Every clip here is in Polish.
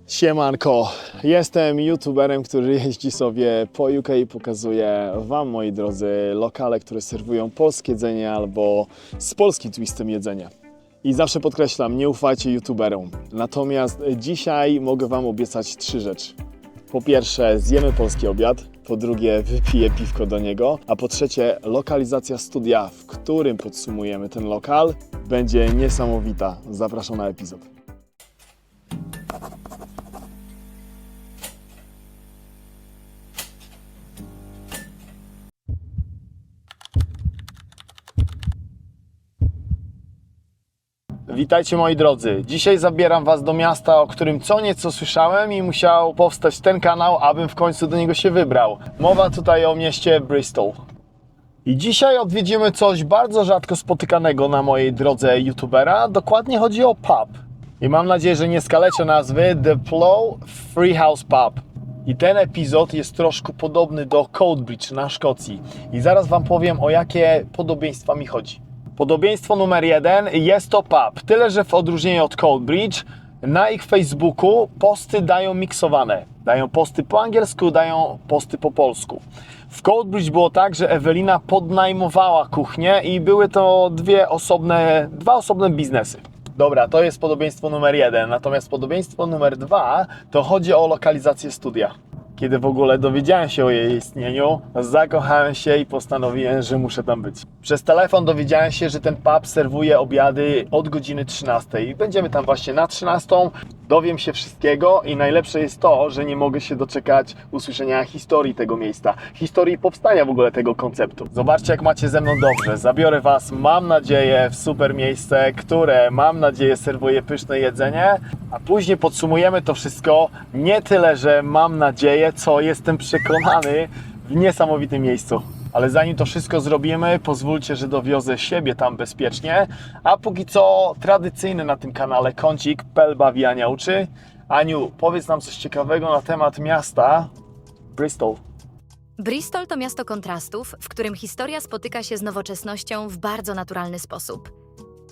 Siemanko, jestem youtuberem, który jeździ sobie po UK i pokazuje Wam, moi drodzy, lokale, które serwują polskie jedzenie albo z polskim twistem jedzenie. I zawsze podkreślam, nie ufajcie youtuberom. Natomiast dzisiaj mogę Wam obiecać 3 rzeczy. Po pierwsze, zjemy polski obiad. Po drugie, wypiję piwko do niego. A po trzecie, lokalizacja studia, w którym podsumujemy ten lokal, będzie niesamowita. Zapraszam na epizod. Witajcie moi drodzy. Dzisiaj zabieram Was do miasta, o którym co nieco słyszałem i musiał powstać ten kanał, abym w końcu do niego się wybrał. Mowa tutaj o mieście Bristol. I dzisiaj odwiedzimy coś bardzo rzadko spotykanego na mojej drodze youtubera. Dokładnie chodzi o pub. I mam nadzieję, że nie skaleczę nazwy The Plough Free House Pub. I ten epizod jest troszkę podobny do Coatbridge na Szkocji. I zaraz Wam powiem, o jakie podobieństwa mi chodzi. Podobieństwo numer 1 jest to pub, tyle że w odróżnieniu od Coatbridge na ich Facebooku posty dają miksowane. Dają posty po angielsku, dają posty po polsku. W Coatbridge było tak, że Ewelina podnajmowała kuchnię i były to dwa osobne biznesy. Dobra, to jest podobieństwo numer 1, natomiast podobieństwo numer 2 to chodzi o lokalizację studia. Kiedy w ogóle dowiedziałem się o jej istnieniu, zakochałem się i postanowiłem, że muszę tam być. Przez telefon dowiedziałem się, że ten pub serwuje obiady od godziny 13 i będziemy tam właśnie na 13. Dowiem się wszystkiego i najlepsze jest to, że nie mogę się doczekać usłyszenia historii tego miejsca, historii powstania w ogóle tego konceptu. Zobaczcie, jak macie ze mną dobrze. Zabiorę Was, mam nadzieję, w super miejsce, które, mam nadzieję, serwuje pyszne jedzenie, a później podsumujemy to wszystko nie tyle, że mam nadzieję, co jestem przekonany, w niesamowitym miejscu. Ale zanim to wszystko zrobimy, pozwólcie, że dowiozę siebie tam bezpiecznie. A póki co tradycyjny na tym kanale kącik Pel bawi, Ania uczy. Aniu, powiedz nam coś ciekawego na temat miasta Bristol. Bristol to miasto kontrastów, w którym historia spotyka się z nowoczesnością w bardzo naturalny sposób.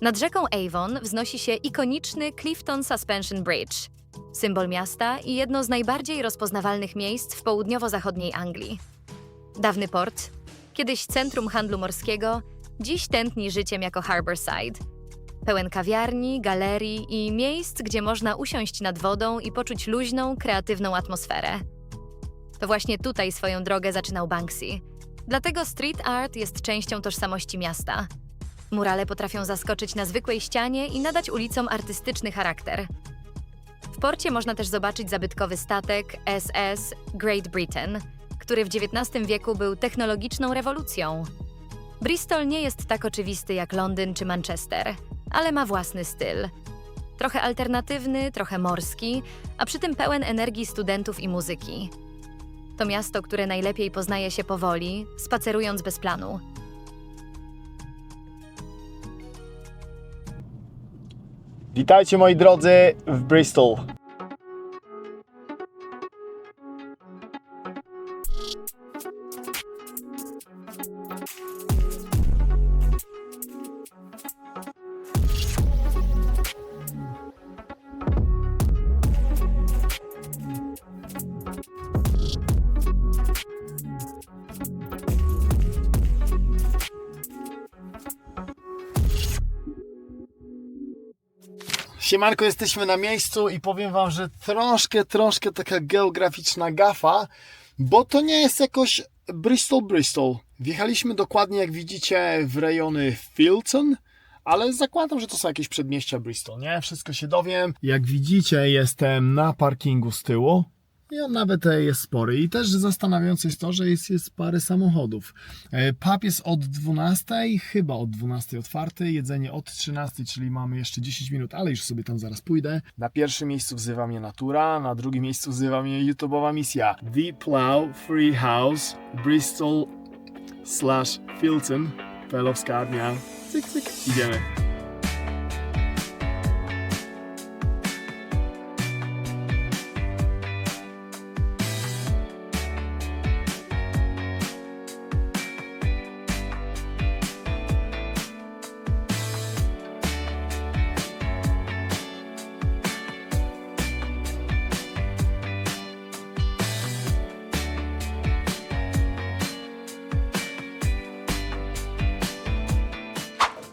Nad rzeką Avon wznosi się ikoniczny Clifton Suspension Bridge, symbol miasta i jedno z najbardziej rozpoznawalnych miejsc w południowo-zachodniej Anglii. Dawny port, kiedyś centrum handlu morskiego, dziś tętni życiem jako Harbourside. Pełen kawiarni, galerii i miejsc, gdzie można usiąść nad wodą i poczuć luźną, kreatywną atmosferę. To właśnie tutaj swoją drogę zaczynał Banksy. Dlatego street art jest częścią tożsamości miasta. Murale potrafią zaskoczyć na zwykłej ścianie i nadać ulicom artystyczny charakter. W porcie można też zobaczyć zabytkowy statek SS Great Britain, który w XIX wieku był technologiczną rewolucją. Bristol nie jest tak oczywisty jak Londyn czy Manchester, ale ma własny styl. Trochę alternatywny, trochę morski, a przy tym pełen energii studentów i muzyki. To miasto, które najlepiej poznaje się powoli, spacerując bez planu. Witajcie moi drodzy w Bristol. Siemanko, jesteśmy na miejscu i powiem Wam, że troszkę taka geograficzna gafa, bo to nie jest jakoś Bristol. Wjechaliśmy dokładnie, jak widzicie, w rejony Filton, ale zakładam, że to są jakieś przedmieścia Bristol, nie? Wszystko się dowiem. Jak widzicie, jestem na parkingu z tyłu. I on nawet jest spory. I też zastanawiające jest to, że jest parę samochodów. Pub jest od 12, chyba od 12 otwarty, jedzenie od 13, czyli mamy jeszcze 10 minut, ale już sobie tam zaraz pójdę. Na pierwszym miejscu wzywa mnie natura, na drugim miejscu wzywa mnie YouTube'owa misja. The Plough Free House Bristol / Filton. Pelowska armia. Cyk, idziemy.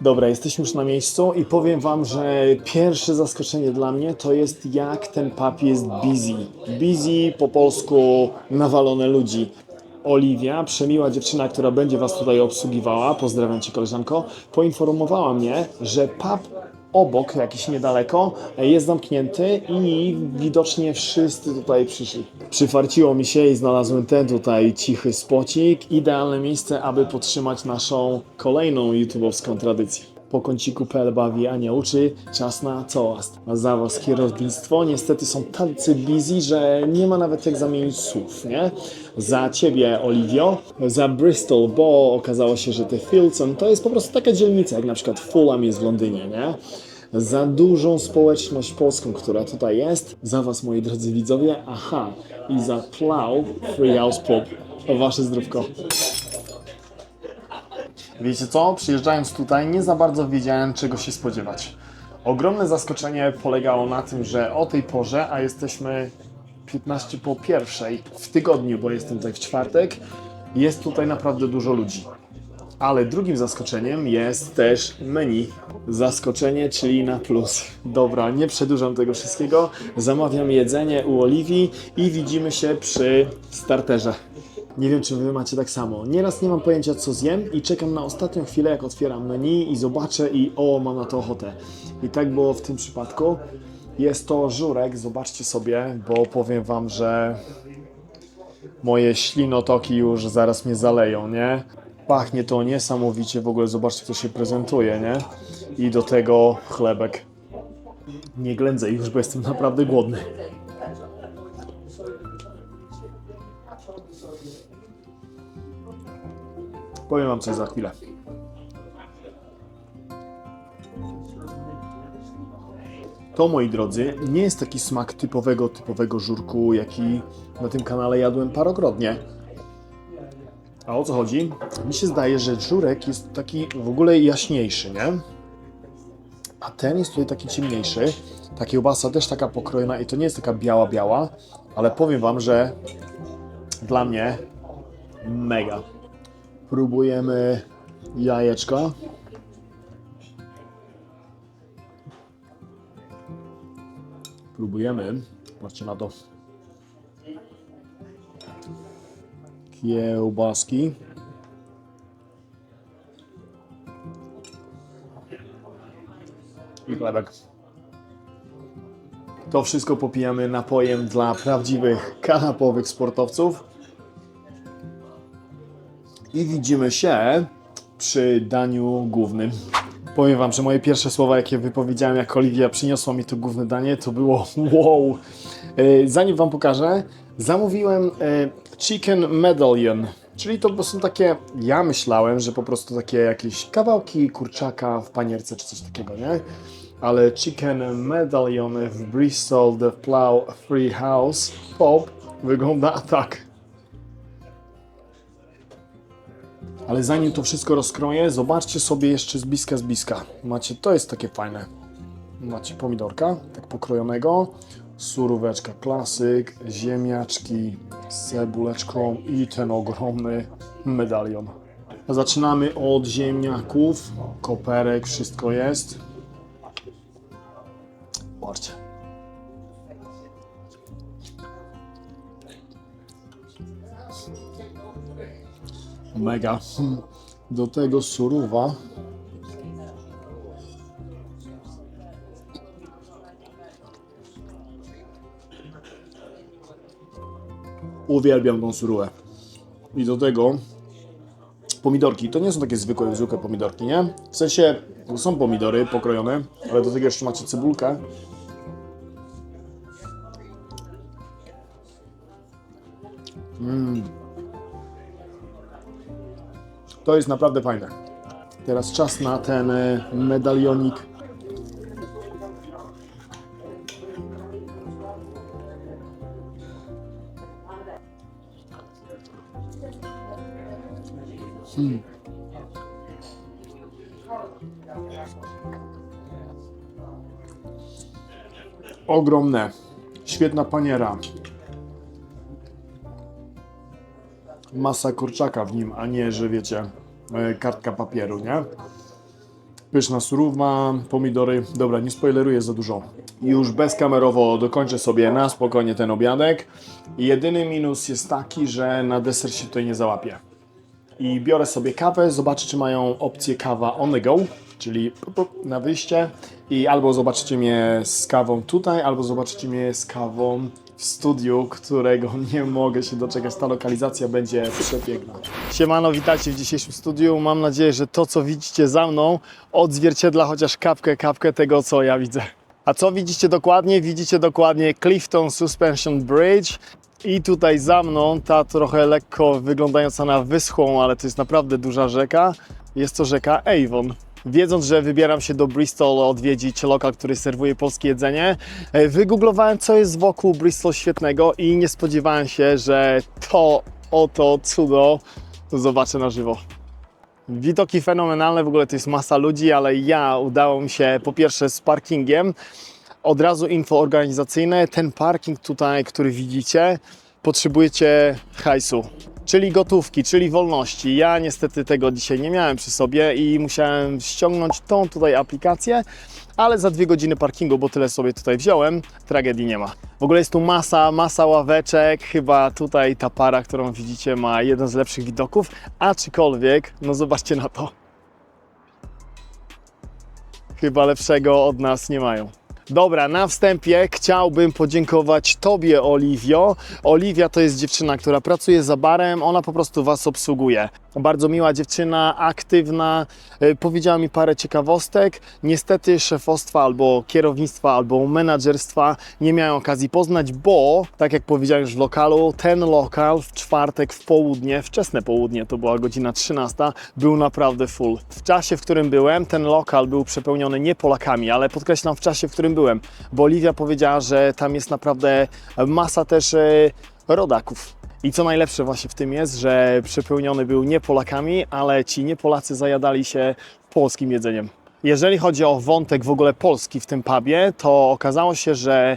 Dobra, jesteśmy już na miejscu i powiem wam, że pierwsze zaskoczenie dla mnie to jest jak ten pub jest busy. Busy po polsku nawalone ludzi. Oliwia, przemiła dziewczyna, która będzie was tutaj obsługiwała, pozdrawiam cię koleżanko, poinformowała mnie, że pub obok, jakiś niedaleko, jest zamknięty i widocznie wszyscy tutaj przyszli. Przyfarciło mi się i znalazłem ten tutaj cichy spocik. Idealne miejsce, aby podtrzymać naszą kolejną YouTube'owską tradycję. Po kąciku PL bawi, a nie uczy, czas na cołast. A za was kierownictwo niestety są tacy busy, że nie ma nawet jak zamienić słów, nie? Za ciebie, Oliwio, za Bristol, bo okazało się, że te Filton to jest po prostu taka dzielnica, jak na przykład Fulham jest w Londynie, nie? Za dużą społeczność polską, która tutaj jest, za was, moi drodzy widzowie, aha, i za Plough Free House Pub. O wasze zdrówko. Wiecie co? Przyjeżdżając tutaj nie za bardzo wiedziałem, czego się spodziewać. Ogromne zaskoczenie polegało na tym, że o tej porze, a jesteśmy 15 po pierwszej w tygodniu, bo jestem tutaj w czwartek, jest tutaj naprawdę dużo ludzi. Ale drugim zaskoczeniem jest też menu. Zaskoczenie, czyli na plus. Dobra, nie przedłużam tego wszystkiego. Zamawiam jedzenie u Oliwii i widzimy się przy starterze. Nie wiem, czy wy macie tak samo. Nieraz nie mam pojęcia, co zjem i czekam na ostatnią chwilę, jak otwieram menu i zobaczę i o, mam na to ochotę. I tak było w tym przypadku. Jest to żurek, zobaczcie sobie, bo powiem wam, że moje ślinotoki już zaraz mnie zaleją, nie? Pachnie to niesamowicie, w ogóle zobaczcie, jak to się prezentuje, nie? I do tego chlebek. Nie ględzę już, bo jestem naprawdę głodny. Powiem wam coś za chwilę. To, moi drodzy, nie jest taki smak typowego żurku, jaki na tym kanale jadłem parokrotnie. A o co chodzi? Mi się zdaje, że żurek jest taki w ogóle jaśniejszy, nie? A ten jest tutaj taki ciemniejszy. Ta kiełbasa też taka pokrojona i to nie jest taka biała, ale powiem wam, że dla mnie mega. Próbujemy jajeczka. Próbujemy. Patrzcie na to. Kiełbaski. I chlebek. To wszystko popijamy napojem dla prawdziwych kanapowych sportowców. I widzimy się przy daniu głównym. Powiem wam, że moje pierwsze słowa, jakie wypowiedziałem, jak Oliwia przyniosła mi to główne danie, to było wow. Zanim wam pokażę, zamówiłem chicken medallion, czyli to są takie, ja myślałem, że po prostu takie jakieś kawałki kurczaka w panierce czy coś takiego, nie? Ale chicken medallion w Bristol The Plough Free House Pub wygląda tak. Ale zanim to wszystko rozkroję, zobaczcie sobie jeszcze z bliska. Macie, to jest takie fajne. Macie pomidorka, tak pokrojonego, suróweczka klasyk, ziemniaczki z cebuleczką i ten ogromny medalion. Zaczynamy od ziemniaków, koperek, wszystko jest. Patrzcie. Mega. Do tego surowa. Uwielbiam tą surówę. I do tego pomidorki. To nie są takie zwykłe pomidorki, nie? W sensie są pomidory pokrojone, ale do tego jeszcze macie cebulkę. To jest naprawdę fajne. Teraz czas na ten medalionik. Ogromne. Świetna paniera. Masa kurczaka w nim, a nie, że wiecie, kartka papieru, nie? Pyszna surówka, pomidory. Dobra, nie spoileruję za dużo. Już bezkamerowo dokończę sobie na spokojnie ten obiadek. Jedyny minus jest taki, że na deser się tutaj nie załapię. I biorę sobie kawę, zobaczę czy mają opcję kawa on the go, czyli na wyjście. I albo zobaczycie mnie z kawą tutaj, albo zobaczycie mnie z kawą w studiu, którego nie mogę się doczekać. Ta lokalizacja będzie przepiękna. Siemano, witajcie w dzisiejszym studiu. Mam nadzieję, że to, co widzicie za mną, odzwierciedla chociaż kapkę tego, co ja widzę. A co widzicie dokładnie? Widzicie dokładnie Clifton Suspension Bridge. I tutaj za mną, ta trochę lekko wyglądająca na wyschłą, ale to jest naprawdę duża rzeka, jest to rzeka Avon. Wiedząc, że wybieram się do Bristol odwiedzić lokal, który serwuje polskie jedzenie, wygooglowałem, co jest wokół Bristol świetnego i nie spodziewałem się, że to oto cudo zobaczę na żywo. Widoki fenomenalne, w ogóle to jest masa ludzi, ale udało mi się po pierwsze z parkingiem. Od razu info organizacyjne, ten parking tutaj, który widzicie, potrzebujecie hajsu, czyli gotówki, czyli wolności. Ja niestety tego dzisiaj nie miałem przy sobie i musiałem ściągnąć tą tutaj aplikację, ale za 2 godziny parkingu, bo tyle sobie tutaj wziąłem, tragedii nie ma. W ogóle jest tu masa ławeczek, chyba tutaj ta para, którą widzicie, ma jeden z lepszych widoków, aczkolwiek, no zobaczcie na to. Chyba lepszego od nas nie mają. Dobra, na wstępie chciałbym podziękować Tobie, Oliwio. Oliwia to jest dziewczyna, która pracuje za barem, ona po prostu Was obsługuje. Bardzo miła dziewczyna, aktywna, powiedziała mi parę ciekawostek. Niestety szefostwa albo kierownictwa, albo menadżerstwa nie miałem okazji poznać, bo, tak jak powiedziałem już w lokalu, ten lokal w czwartek w południe, wczesne południe, to była godzina 13, był naprawdę full. W czasie, w którym byłem, ten lokal był przepełniony nie Polakami, ale podkreślam w czasie, w którym byłem, bo Oliwia powiedziała, że tam jest naprawdę masa też rodaków. I co najlepsze właśnie w tym jest, że przepełniony był nie Polakami, ale ci nie Polacy zajadali się polskim jedzeniem. Jeżeli chodzi o wątek w ogóle polski w tym pubie, to okazało się, że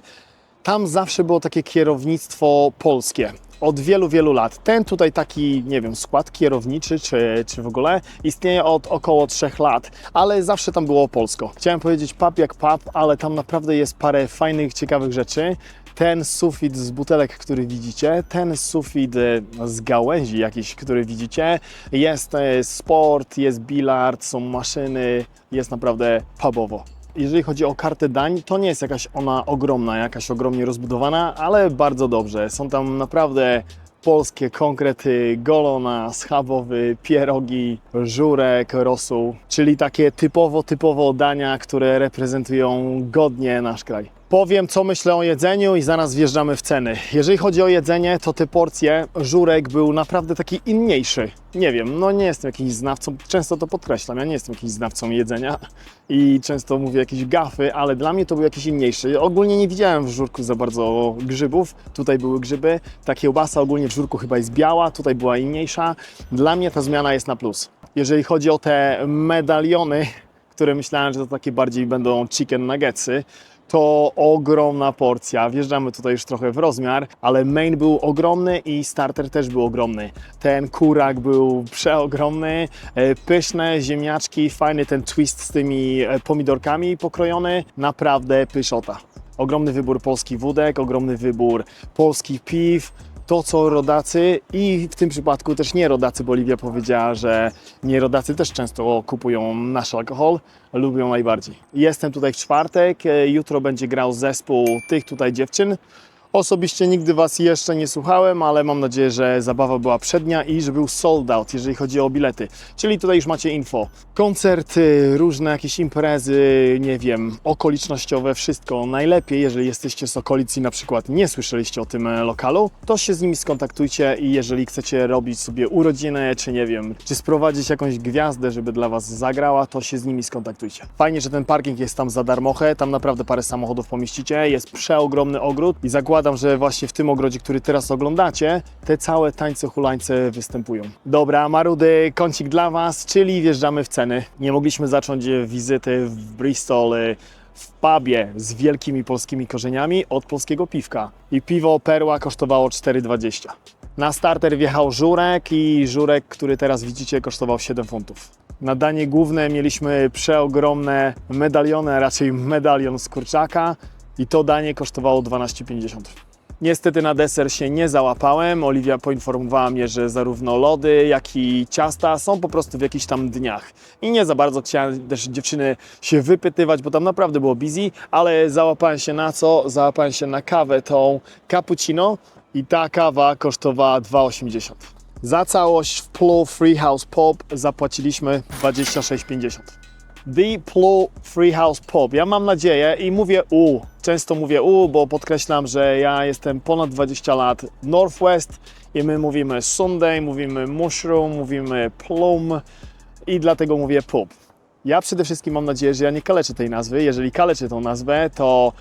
tam zawsze było takie kierownictwo polskie. Od wielu lat. Ten tutaj taki, nie wiem, skład kierowniczy, czy w ogóle istnieje od około 3 lat, ale zawsze tam było polsko. Chciałem powiedzieć pub jak pub, ale tam naprawdę jest parę fajnych, ciekawych rzeczy. Ten sufit z butelek, który widzicie, ten sufit z gałęzi jakiś, który widzicie, jest sport, jest bilard, są maszyny, jest naprawdę pubowo. Jeżeli chodzi o kartę dań, to nie jest jakaś ona ogromna, jakaś ogromnie rozbudowana, ale bardzo dobrze. Są tam naprawdę polskie konkrety, golona, schabowy, pierogi, żurek, rosół, czyli takie typowo dania, które reprezentują godnie nasz kraj. Powiem, co myślę o jedzeniu i zaraz wjeżdżamy w ceny. Jeżeli chodzi o jedzenie, to te porcje, żurek był naprawdę taki inniejszy. Nie wiem, no nie jestem jakimś znawcą, często to podkreślam, ja nie jestem jakimś znawcą jedzenia i często mówię jakieś gafy, ale dla mnie to był jakiś inniejszy. Ogólnie nie widziałem w żurku za bardzo grzybów, tutaj były grzyby, ta kiełbasa ogólnie w żurku chyba jest biała, tutaj była inniejsza. Dla mnie ta zmiana jest na plus. Jeżeli chodzi o te medaliony, które myślałem, że to takie bardziej będą chicken nuggetsy, to ogromna porcja. Wjeżdżamy tutaj już trochę w rozmiar, ale main był ogromny i starter też był ogromny. Ten kurak był przeogromny, pyszne ziemniaczki, fajny ten twist z tymi pomidorkami pokrojony, naprawdę pyszota. Ogromny wybór polskich wódek, ogromny wybór polskich piw, to co rodacy i w tym przypadku też nie rodacy, bo Oliwia powiedziała, że nie rodacy też często kupują nasz alkohol, lubią najbardziej. Jestem tutaj w czwartek, jutro będzie grał zespół tych tutaj dziewczyn. Osobiście nigdy Was jeszcze nie słuchałem, ale mam nadzieję, że zabawa była przednia i że był sold out, jeżeli chodzi o bilety. Czyli tutaj już macie info. Koncerty, różne jakieś imprezy, nie wiem, okolicznościowe, wszystko. Najlepiej, jeżeli jesteście z okolic i na przykład nie słyszeliście o tym lokalu, to się z nimi skontaktujcie i jeżeli chcecie robić sobie urodziny, czy nie wiem, czy sprowadzić jakąś gwiazdę, żeby dla Was zagrała, to się z nimi skontaktujcie. Fajnie, że ten parking jest tam za darmochę, tam naprawdę parę samochodów pomieścicie, jest przeogromny ogród i zakładam, że właśnie w tym ogrodzie, który teraz oglądacie, te całe tańce hulańce występują. Dobra, marudy, kącik dla Was, czyli wjeżdżamy w ceny. Nie mogliśmy zacząć wizyty w Bristol w pubie z wielkimi polskimi korzeniami od polskiego piwka. I piwo Perła kosztowało 4,20. Na starter wjechał żurek i żurek, który teraz widzicie, kosztował 7 funtów. Na danie główne mieliśmy przeogromne medaliony, a raczej medalion z kurczaka i to danie kosztowało 12,50. Niestety na deser się nie załapałem. Oliwia poinformowała mnie, że zarówno lody, jak i ciasta są po prostu w jakichś tam dniach. I nie za bardzo chciałem też dziewczyny się wypytywać, bo tam naprawdę było busy, ale załapałem się na co? Załapałem się na kawę tą cappuccino i ta kawa kosztowała 2,80. Za całość w Plu Free House Pub zapłaciliśmy 26,50. The Plu Free House Pub. Ja mam nadzieję i mówię często mówię bo podkreślam, że ja jestem ponad 20 lat Northwest i my mówimy Sunday, mówimy Mushroom, mówimy Plum i dlatego mówię pub. Ja przede wszystkim mam nadzieję, że ja nie kaleczę tej nazwy. Jeżeli kaleczę tą nazwę, to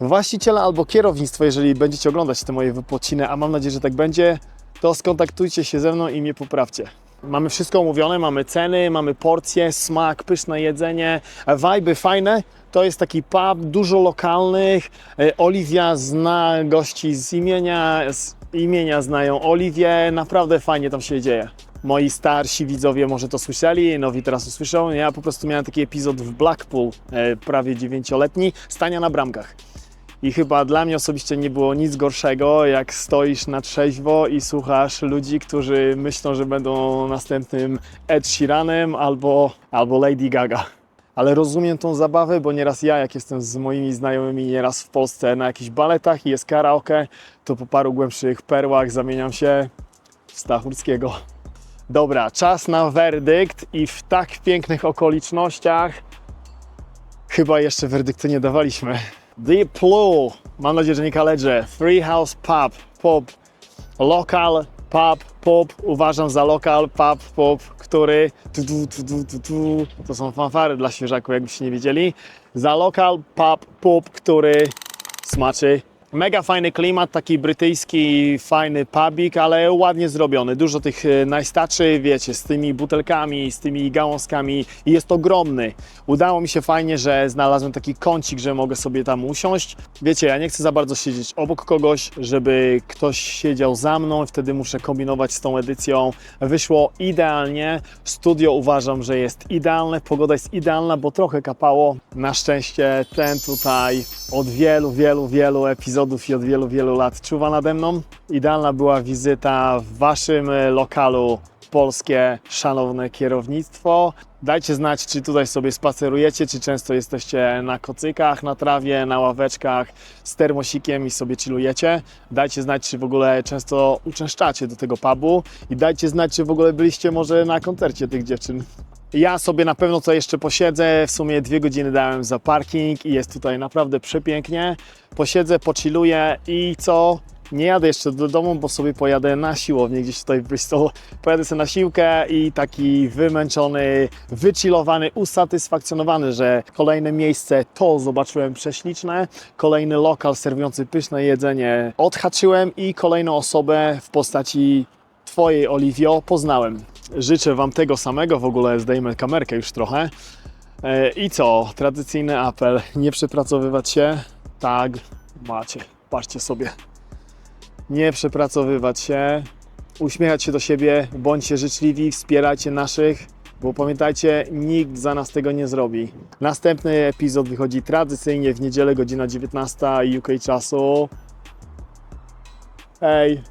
właściciele albo kierownictwo, jeżeli będziecie oglądać te moje wypociny, a mam nadzieję, że tak będzie, to skontaktujcie się ze mną i mnie poprawcie. Mamy wszystko omówione, mamy ceny, mamy porcje, smak, pyszne jedzenie, vibe fajne. To jest taki pub, dużo lokalnych. Oliwia zna gości z imienia znają Oliwię. Naprawdę fajnie tam się dzieje. Moi starsi widzowie może to słyszeli, nowi teraz usłyszą. Ja po prostu miałem taki epizod w Blackpool, prawie 9-letni, stania na bramkach. I chyba dla mnie osobiście nie było nic gorszego, jak stoisz na trzeźwo i słuchasz ludzi, którzy myślą, że będą następnym Ed Sheeranem albo Lady Gaga. Ale rozumiem tą zabawę, bo nieraz ja, jak jestem z moimi znajomymi nieraz w Polsce na jakichś baletach i jest karaoke, to po paru głębszych perłach zamieniam się w Stachurskiego. Dobra, czas na werdykt i w tak pięknych okolicznościach chyba jeszcze werdyktu nie dawaliśmy. The Plu, mam nadzieję, że nie kaleczę, Free House Pub, lokal, pub, uważam za lokal, pub, który, to są fanfary dla świeżaków, jakbyście nie wiedzieli, za lokal, pub, który smaczy. Mega fajny klimat, taki brytyjski, fajny pubik, ale ładnie zrobiony. Dużo tych najstaczy, wiecie, z tymi butelkami, z tymi gałązkami i jest ogromny. Udało mi się fajnie, że znalazłem taki kącik, że mogę sobie tam usiąść. Wiecie, ja nie chcę za bardzo siedzieć obok kogoś, żeby ktoś siedział za mną i wtedy muszę kombinować z tą edycją. Wyszło idealnie. Studio uważam, że jest idealne. Pogoda jest idealna, bo trochę kapało. Na szczęście ten tutaj od wielu epizodów i od wielu lat czuwa nade mną. Idealna była wizyta w waszym lokalu, polskie, szanowne kierownictwo. Dajcie znać, czy tutaj sobie spacerujecie, czy często jesteście na kocykach, na trawie, na ławeczkach z termosikiem i sobie chillujecie. Dajcie znać, czy w ogóle często uczęszczacie do tego pubu i dajcie znać, czy w ogóle byliście może na koncercie tych dziewczyn. Ja sobie na pewno tutaj jeszcze posiedzę, w sumie 2 godziny dałem za parking i jest tutaj naprawdę przepięknie. Posiedzę, pochilluję i co? Nie jadę jeszcze do domu, bo sobie pojadę na siłownię gdzieś tutaj w Bristol. Pojadę sobie na siłkę i taki wymęczony, wychillowany, usatysfakcjonowany, że kolejne miejsce to zobaczyłem prześliczne. Kolejny lokal serwujący pyszne jedzenie odhaczyłem i kolejną osobę w postaci Twojej, Oliwio, poznałem. Życzę Wam tego samego, w ogóle zdejmę kamerkę już trochę. I co? Tradycyjny apel, nie przepracowywać się. Tak, macie, patrzcie sobie. Nie przepracowywać się, uśmiechać się do siebie, bądźcie życzliwi, wspierajcie naszych, bo pamiętajcie, nikt za nas tego nie zrobi. Następny epizod wychodzi tradycyjnie w niedzielę, godzina 19 UK czasu. Hej!